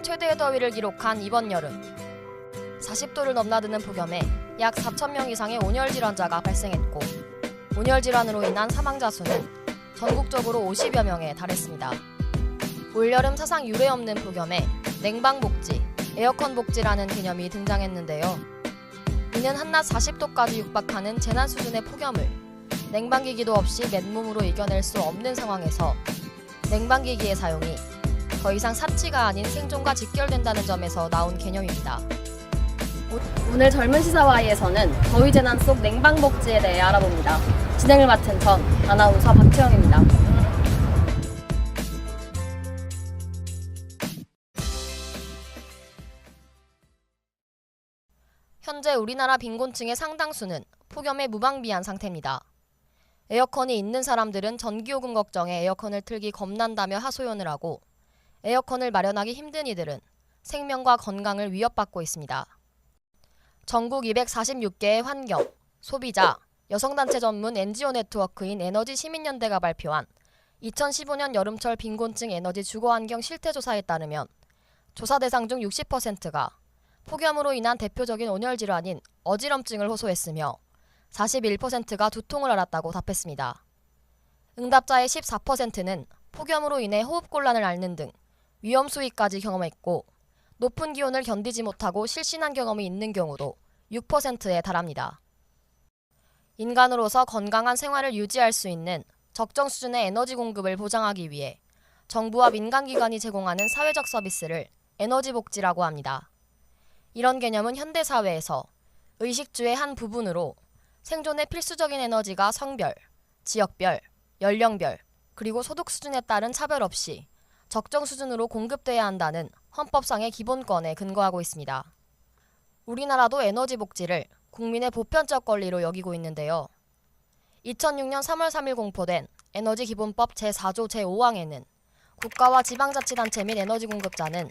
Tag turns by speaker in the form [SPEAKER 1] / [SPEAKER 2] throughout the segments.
[SPEAKER 1] 최대의 더위를 기록한 이번 여름. 40도를 넘나드는 폭염에 약 4,000명 이상의 온열 질환자가 발생했고, 온열 질환으로 인한 사망자 수는 전국적으로 50여 명에 달했습니다. 올여름 사상 유례 없는 폭염에 냉방 복지, 에어컨 복지라는 개념이 등장했는데요. 이는 한낮 40도까지 육박하는 재난 수준의 폭염을 냉방기기도 없이 맨몸으로 이겨낼 수 없는 상황에서 냉방기기의 사용이 더 이상 사치가 아닌 생존과 직결된다는 점에서 나온 개념입니다.
[SPEAKER 2] 오늘 젊은 시사와이에서는 더위 재난 속 냉방 복지에 대해 알아봅니다. 진행을 맡은 전 아나운서 박채영입니다.
[SPEAKER 1] 현재 우리나라 빈곤층의 상당수는 폭염에 무방비한 상태입니다. 에어컨이 있는 사람들은 전기요금 걱정에 에어컨을 틀기 겁난다며 하소연을 하고, 에어컨을 마련하기 힘든 이들은 생명과 건강을 위협받고 있습니다. 전국 246개의 환경, 소비자, 여성단체 전문 NGO 네트워크인 에너지시민연대가 발표한 2015년 여름철 빈곤층 에너지 주거환경 실태조사에 따르면 조사 대상 중 60%가 폭염으로 인한 대표적인 온열 질환인 어지럼증을 호소했으며 41%가 두통을 앓았다고 답했습니다. 응답자의 14%는 폭염으로 인해 호흡곤란을 앓는 등 위험 수위까지 경험했고, 높은 기온을 견디지 못하고 실신한 경험이 있는 경우도 6%에 달합니다. 인간으로서 건강한 생활을 유지할 수 있는 적정 수준의 에너지 공급을 보장하기 위해 정부와 민간기관이 제공하는 사회적 서비스를 에너지 복지라고 합니다. 이런 개념은 현대사회에서 의식주의 한 부분으로 생존에 필수적인 에너지가 성별, 지역별, 연령별, 그리고 소득 수준에 따른 차별 없이 적정 수준으로 공급돼야 한다는 헌법상의 기본권에 근거하고 있습니다. 우리나라도 에너지 복지를 국민의 보편적 권리로 여기고 있는데요. 2006년 3월 3일 공포된 에너지 기본법 제4조 제5항에는 국가와 지방자치단체 및 에너지 공급자는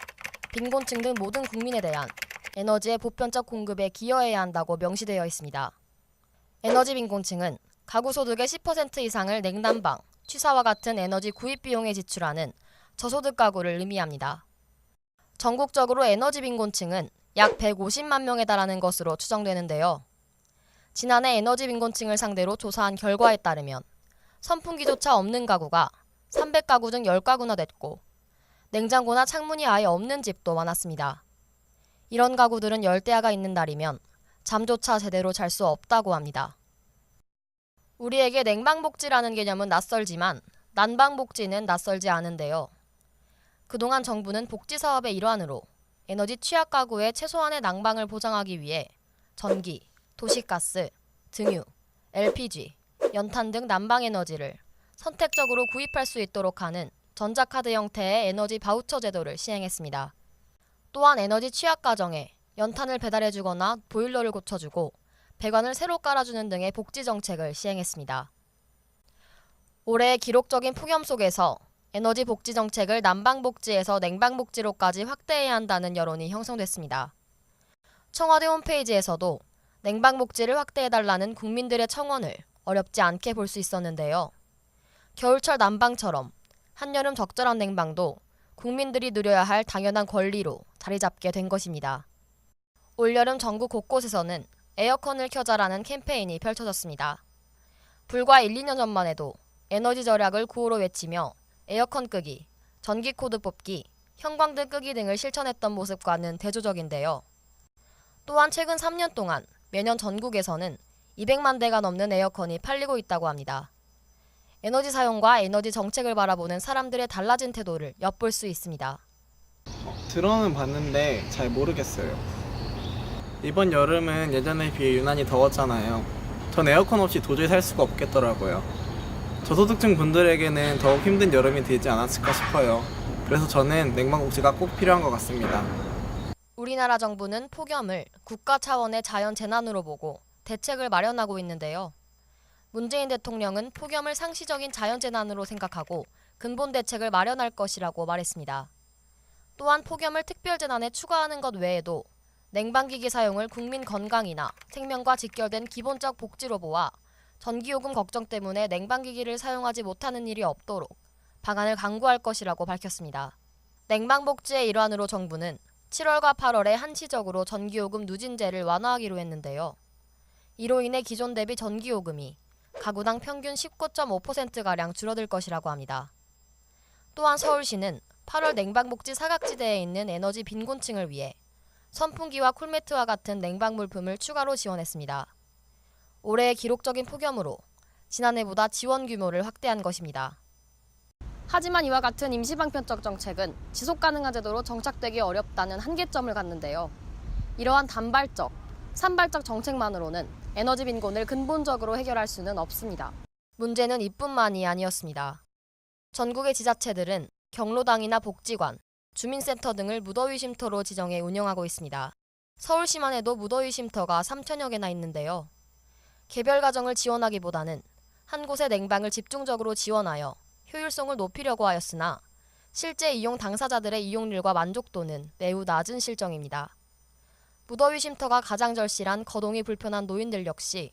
[SPEAKER 1] 빈곤층 등 모든 국민에 대한 에너지의 보편적 공급에 기여해야 한다고 명시되어 있습니다. 에너지 빈곤층은 가구 소득의 10% 이상을 냉난방, 취사와 같은 에너지 구입 비용에 지출하는 저소득 가구를 의미합니다. 전국적으로 에너지 빈곤층은 약 150만 명에 달하는 것으로 추정되는데요. 지난해 에너지 빈곤층을 상대로 조사한 결과에 따르면 선풍기조차 없는 가구가 300가구 중 10가구나 됐고, 냉장고나 창문이 아예 없는 집도 많았습니다. 이런 가구들은 열대야가 있는 날이면 잠조차 제대로 잘 수 없다고 합니다. 우리에게 냉방복지라는 개념은 낯설지만 난방복지는 낯설지 않은데요. 그동안 정부는 복지사업의 일환으로 에너지 취약 가구의 최소한의 난방을 보장하기 위해 전기, 도시가스, 등유, LPG, 연탄 등 난방에너지를 선택적으로 구입할 수 있도록 하는 전자카드 형태의 에너지 바우처 제도를 시행했습니다. 또한 에너지 취약 가정에 연탄을 배달해주거나 보일러를 고쳐주고 배관을 새로 깔아주는 등의 복지 정책을 시행했습니다. 올해의 기록적인 폭염 속에서 에너지 복지 정책을 난방복지에서 냉방복지로까지 확대해야 한다는 여론이 형성됐습니다. 청와대 홈페이지에서도 냉방복지를 확대해달라는 국민들의 청원을 어렵지 않게 볼 수 있었는데요. 겨울철 난방처럼 한여름 적절한 냉방도 국민들이 누려야 할 당연한 권리로 자리 잡게 된 것입니다. 올여름 전국 곳곳에서는 에어컨을 켜자라는 캠페인이 펼쳐졌습니다. 불과 1, 2년 전만 해도 에너지 절약을 구호로 외치며 에어컨 끄기, 전기 코드 뽑기, 형광등 끄기 등을 실천했던 모습과는 대조적인데요. 또한 최근 3년 동안 매년 전국에서는 200만 대가 넘는 에어컨이 팔리고 있다고 합니다. 에너지 사용과 에너지 정책을 바라보는 사람들의 달라진 태도를 엿볼 수 있습니다.
[SPEAKER 3] 들어는 봤는데 잘 모르겠어요. 이번 여름은 예전에 비해 유난히 더웠잖아요. 전 에어컨 없이 도저히 살 수가 없겠더라고요. 저소득층 분들에게는 더욱 힘든 여름이 되지 않았을까 싶어요. 그래서 저는 냉방복지가 꼭 필요한 것 같습니다.
[SPEAKER 1] 우리나라 정부는 폭염을 국가 차원의 자연 재난으로 보고 대책을 마련하고 있는데요. 문재인 대통령은 폭염을 상시적인 자연 재난으로 생각하고 근본 대책을 마련할 것이라고 말했습니다. 또한 폭염을 특별 재난에 추가하는 것 외에도 냉방기기 사용을 국민 건강이나 생명과 직결된 기본적 복지로 보아 전기요금 걱정 때문에 냉방기기를 사용하지 못하는 일이 없도록 방안을 강구할 것이라고 밝혔습니다. 냉방복지의 일환으로 정부는 7월과 8월에 한시적으로 전기요금 누진제를 완화하기로 했는데요. 이로 인해 기존 대비 전기요금이 가구당 평균 19.5%가량 줄어들 것이라고 합니다. 또한 서울시는 8월 냉방복지 사각지대에 있는 에너지 빈곤층을 위해 선풍기와 쿨매트와 같은 냉방 물품을 추가로 지원했습니다. 올해의 기록적인 폭염으로 지난해보다 지원 규모를 확대한 것입니다.
[SPEAKER 2] 하지만 이와 같은 임시방편적 정책은 지속가능한 제도로 정착되기 어렵다는 한계점을 갖는데요. 이러한 단발적, 산발적 정책만으로는 에너지 빈곤을 근본적으로 해결할 수는 없습니다.
[SPEAKER 1] 문제는 이뿐만이 아니었습니다. 전국의 지자체들은 경로당이나 복지관, 주민센터 등을 무더위 쉼터로 지정해 운영하고 있습니다. 서울시만 해도 무더위 쉼터가 3천여 개나 있는데요. 개별 가정을 지원하기보다는 한 곳의 냉방을 집중적으로 지원하여 효율성을 높이려고 하였으나 실제 이용 당사자들의 이용률과 만족도는 매우 낮은 실정입니다. 무더위 쉼터가 가장 절실한 거동이 불편한 노인들 역시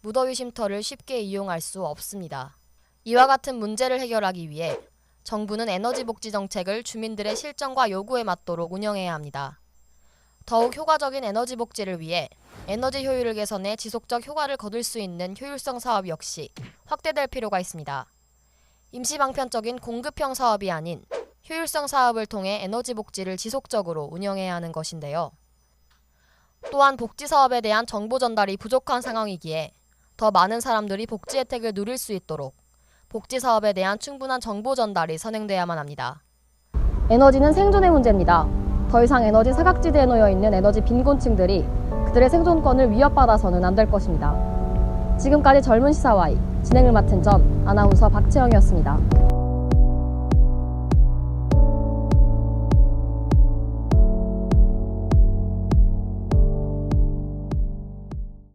[SPEAKER 1] 무더위 쉼터를 쉽게 이용할 수 없습니다. 이와 같은 문제를 해결하기 위해 정부는 에너지 복지 정책을 주민들의 실정과 요구에 맞도록 운영해야 합니다. 더욱 효과적인 에너지 복지를 위해 에너지 효율을 개선해 지속적 효과를 거둘 수 있는 효율성 사업 역시 확대될 필요가 있습니다. 임시방편적인 공급형 사업이 아닌 효율성 사업을 통해 에너지 복지를 지속적으로 운영해야 하는 것인데요. 또한 복지 사업에 대한 정보 전달이 부족한 상황이기에 더 많은 사람들이 복지 혜택을 누릴 수 있도록 복지 사업에 대한 충분한 정보 전달이 선행돼야만 합니다.
[SPEAKER 2] 에너지는 생존의 문제입니다. 더 이상 에너지 사각지대에 놓여 있는 에너지 빈곤층들이 그들의 생존권을 위협받아서는 안 될 것입니다. 지금까지 젊은 시사와이 진행을 맡은 전 아나운서 박채영이었습니다.